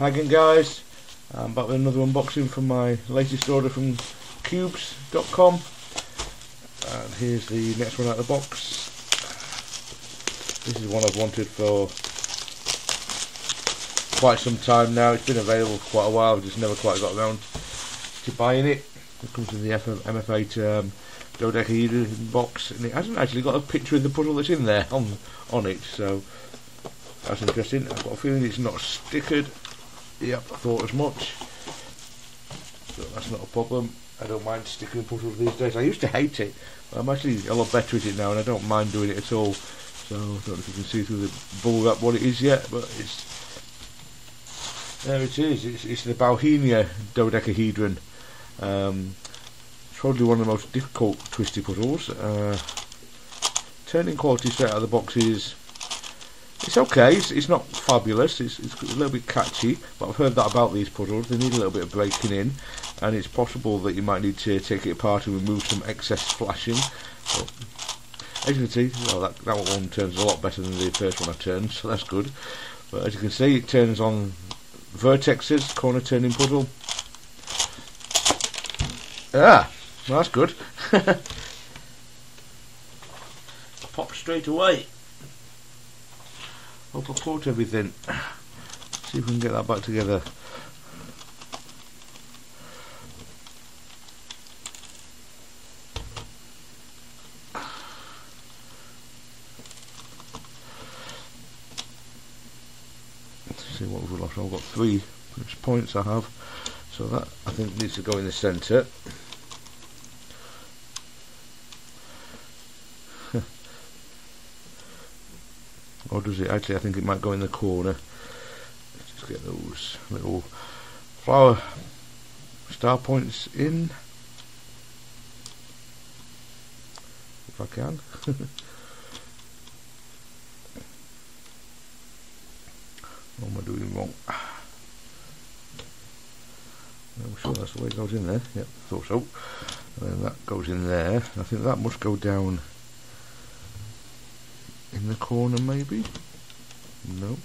Hi again guys, I'm back with another unboxing from my latest order from cubes.com, and here's the next one out of the box. This is one I've wanted for quite some time now. It's been available for quite a while, I've just never quite got around to buying it. It comes in the mf8 dodecahedron box, and it hasn't actually got a picture of the puzzle that's in there on it, so that's interesting. I've got a feeling it's not stickered. Yep, I thought as much. So that's not a problem. I don't mind sticking puzzles these days. I used to hate it, but I'm actually a lot better at it now, and I don't mind doing it at all. So I don't know if you can see through the bubble wrap what it is yet, but it's there. It is. It's the Bauhinia Dodecahedron. It's probably one of the most difficult twisty puzzles. Turning quality straight out of the box is. It's okay, it's not fabulous, it's a little bit catchy, but I've heard that about these puzzles. They need a little bit of breaking in, and it's possible that you might need to take it apart and remove some excess flashing. But as you can see, well, that one turns a lot better than the first one I turned, so that's good. But as you can see, it turns on vertexes, corner turning puzzle. Well, that's good. Pop straight away. Hope I caught everything. See if we can get that back together. Let's see what we've lost. I've got 3 points I have. So that I think needs to go in the centre. Or does it? Actually, I think it might go in the corner. Let's just get those little flower star points in, if I can. What am I doing wrong? I'm sure that's the way it goes in there. Yep, thought so. And then that goes in there. I think that must go down in the corner, maybe? No.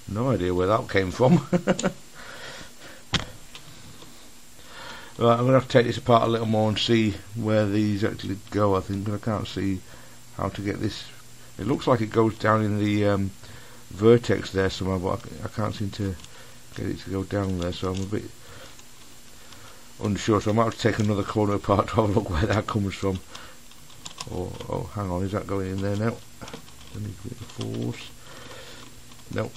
No idea where that came from. Right, I'm going to have to take this apart a little more and see where these actually go, I think, but I can't see how to get this. It looks like it goes down in the vertex there somewhere, but I can't seem to get it to go down there, so I'm a bit unsure, so I might have to take another corner apart to have a look where that comes from. Oh, hang on, is that going in there now? I need a bit of force. No.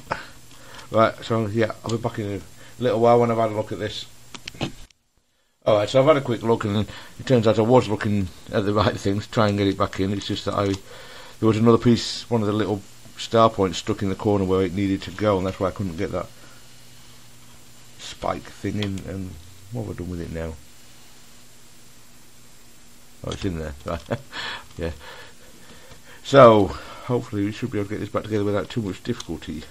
Right, so yeah, I'll be back in a little while when I've had a look at this. Alright, so I've had a quick look, and it turns out I was looking at the right things, try and get it back in. It's just that there was another piece, one of the little star points stuck in the corner where it needed to go, and that's why I couldn't get that spike thing in. And what have I done with it now? Oh, it's in there, right. Yeah. So, hopefully we should be able to get this back together without too much difficulty.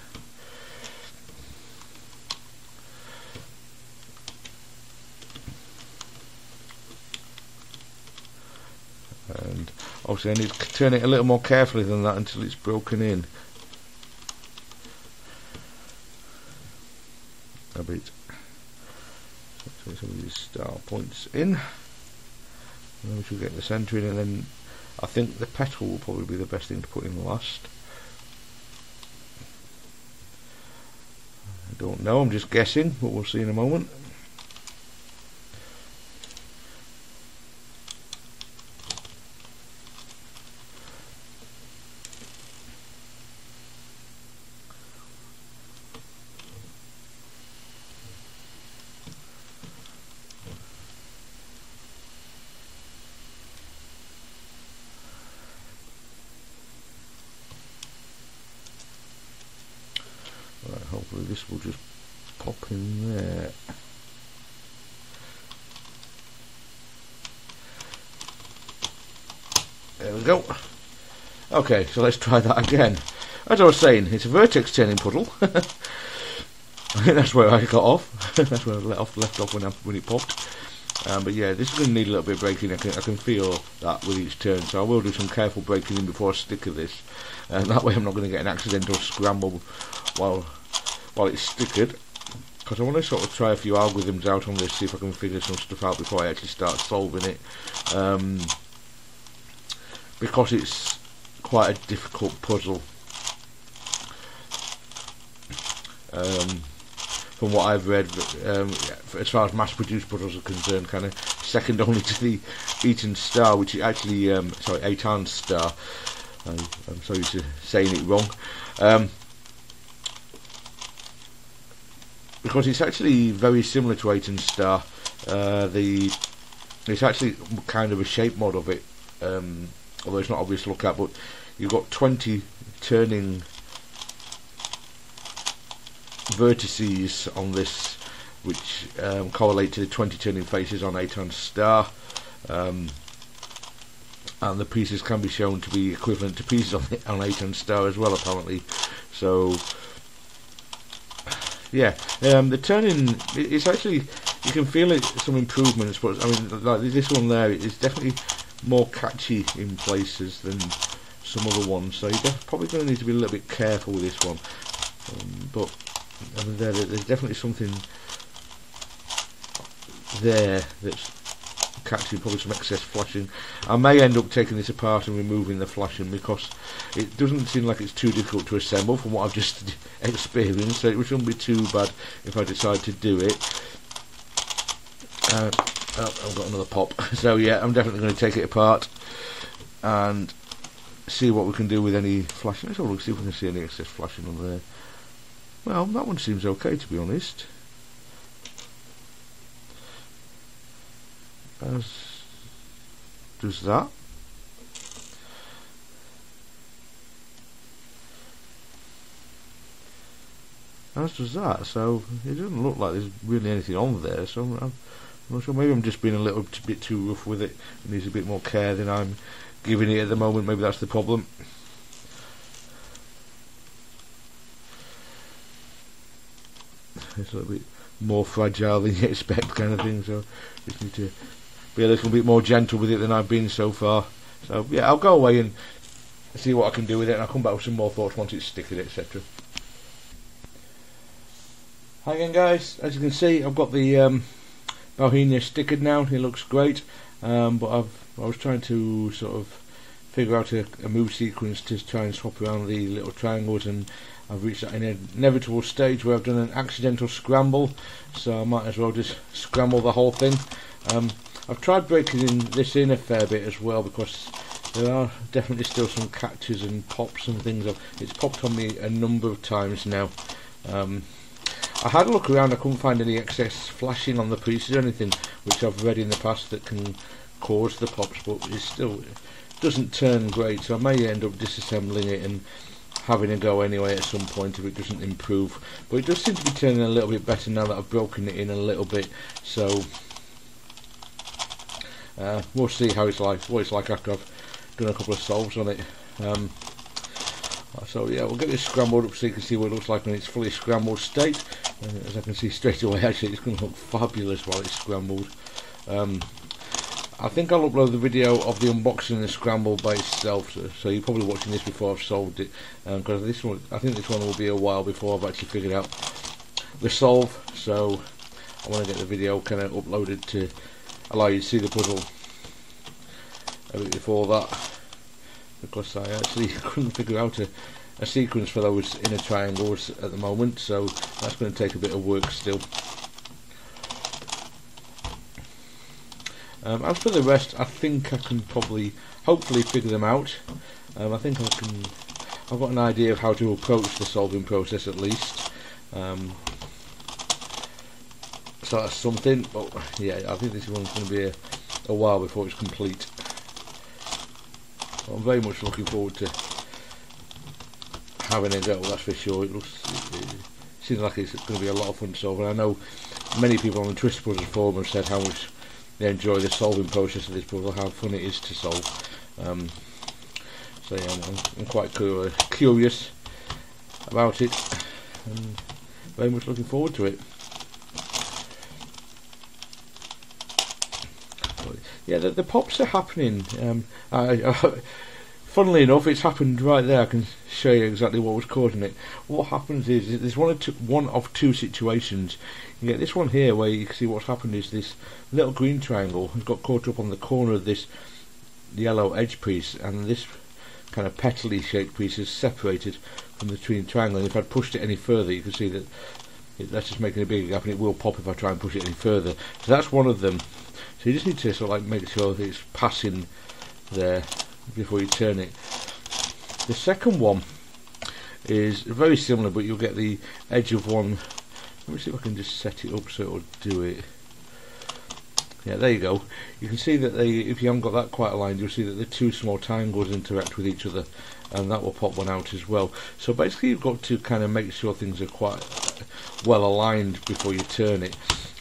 And obviously I need to turn it a little more carefully than that until it's broken in a bit. So some of these star points in. And then we should get the centre in, and then I think the petal will probably be the best thing to put in last. I don't know, I'm just guessing, but we'll see in a moment. Right, hopefully this will just pop in there. There we go. Okay, so let's try that again. As I was saying, it's a vertex turning puzzle. I think that's where I got off. That's where I left off when it popped. But yeah, this is going to need a little bit of breaking. I can feel that with each turn, so I will do some careful breaking in before I stick at this, and that way I'm not going to get an accidental scramble while while it's stickered, because I want to sort of try a few algorithms out on this, see if I can figure some stuff out before I actually start solving it, because it's quite a difficult puzzle. From what I've read, as far as mass-produced puzzles are concerned, kind of second only to the Eton star, which is actually Eton star. I'm sorry for saying it wrong. Because it's actually very similar to Eton star. It's actually kind of a shape mod of it, although it's not obvious to look at. But you've got 20 turning vertices on this, which correlate to the 20 turning faces on Eton star, and the pieces can be shown to be equivalent to pieces on Eton star as well, apparently. So yeah, the turning, it's actually, you can feel it, some improvements, but I mean, like this one there is definitely more catchy in places than some other ones, so you're probably going to need to be a little bit careful with this one. But I mean, there's definitely something there that's catching, probably some excess flashing. I may end up taking this apart and removing the flashing, because it doesn't seem like it's too difficult to assemble from what I've just experienced, so it shouldn't be too bad if I decide to do it. I've got another pop. So yeah, I'm definitely going to take it apart and see what we can do with any flashing. Let's have a look, see if we can see any excess flashing on there. Well, that one seems okay, to be honest. As does that. As does that. So it doesn't look like there's really anything on there. So I'm not sure. Maybe I'm just being a little bit too rough with it. It needs a bit more care than I'm giving it at the moment. Maybe that's the problem. It's a little bit more fragile than you expect, kind of thing, so just need to be a little bit more gentle with it than I've been so far. So yeah, I'll go away and see what I can do with it, and I'll come back with some more thoughts once it's stickered, etc. Hi again, guys. As you can see, I've got the Bauhinia stickered now. It looks great, but I was trying to sort of figure out a move sequence to try and swap around the little triangles, and I've reached that inevitable stage where I've done an accidental scramble, so I might as well just scramble the whole thing. I've tried breaking this in a fair bit as well, because there are definitely still some catches and pops and things. It's popped on me a number of times now. I had a look around, I couldn't find any excess flashing on the pieces or anything, which I've read in the past that can cause the pops, but it still doesn't turn great, so I may end up disassembling it and having a go anyway at some point if it doesn't improve. But it does seem to be turning a little bit better now that I've broken it in a little bit, so we'll see how it's like, what it's like after I've done a couple of solves on it. So yeah, we'll get this scrambled up so you can see what it looks like in its fully scrambled state. As I can see straight away, actually it's going to look fabulous while it's scrambled. I think I'll upload the video of the unboxing and the scramble by itself, so you're probably watching this before I've solved it, because this one, I think this one will be a while before I've actually figured out the solve, so I want to get the video kind of uploaded to allow you to see the puzzle a bit before that, because I actually couldn't figure out a sequence for those inner triangles at the moment, so that's going to take a bit of work still. As for the rest, I think I can hopefully figure them out. I think I've got an idea of how to approach the solving process at least. So that's something, but yeah, I think this one's going to be a while before it's complete. I'm very much looking forward to having a go, that's for sure. It seems like it's going to be a lot of fun to solve, and I know many people on the Twist Puzzles forum have said how much they enjoy the solving process of this puzzle, how fun it is to solve. So yeah, I'm quite curious about it, and very much looking forward to it. Yeah, the pops are happening. funnily enough, it's happened right there. I can show you exactly what was causing it. What happens is there's one of two situations. You get this one here where you can see what's happened is this little green triangle has got caught up on the corner of this yellow edge piece, and this kind of petally shaped piece is separated from the green triangle. And if I'd pushed it any further, you can see that that's just making a bigger gap, and it will pop if I try and push it any further. So that's one of them. So you just need to sort of like make sure that it's passing there before you turn it. The second one is very similar, but you'll get the edge of one. Let me see if I can just set it up so it'll do it. Yeah, there you go. You can see that if you haven't got that quite aligned, you'll see that the two small triangles interact with each other, and that will pop one out as well. So basically you've got to kind of make sure things are quite well aligned before you turn it.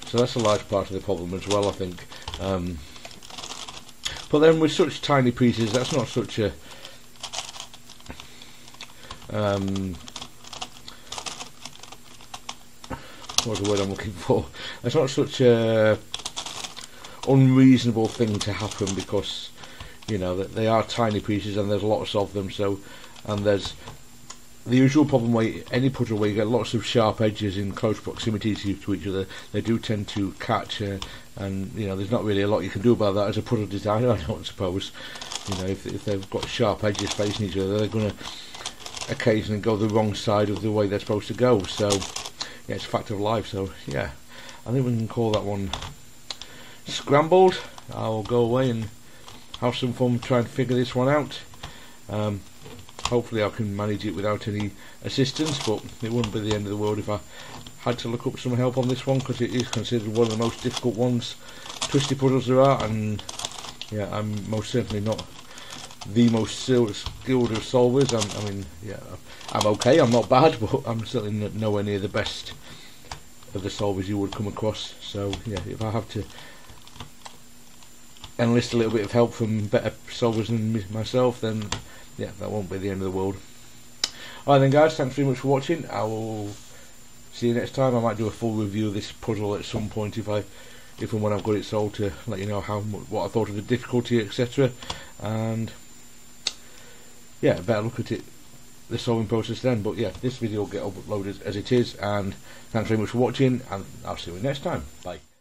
So that's a large part of the problem as well, I think. But then with such tiny pieces, that's not such a what's the word I'm looking for? It's not such a unreasonable thing to happen, because you know that they are tiny pieces and there's lots of them. So, and there's the usual problem where any puzzle where you get lots of sharp edges in close proximity to each other, they do tend to catch, and you know there's not really a lot you can do about that as a puzzle designer, I don't suppose. You know, if they've got sharp edges facing each other, they're going to occasionally go the wrong side of the way they're supposed to go. So yeah, it's a fact of life. So yeah, I think we can call that one scrambled. I'll go away and have some fun trying to figure this one out. Hopefully I can manage it without any assistance, but it wouldn't be the end of the world if I had to look up some help on this one, because it is considered one of the most difficult ones, twisty puzzles there are. And yeah, I'm most certainly not the most skilled of solvers. I mean, yeah, I'm okay, I'm not bad, but I'm certainly nowhere near the best of the solvers you would come across. So yeah, if I have to enlist a little bit of help from better solvers than myself, then yeah, that won't be the end of the world. Alright then guys, thanks very much for watching. I will see you next time. I might do a full review of this puzzle at some point if and when I've got it solved, to let you know what I thought of the difficulty, etc. And yeah, better look at it, the solving process then. But yeah, this video will get uploaded as it is, and thanks very much for watching, and I'll see you next time. Bye.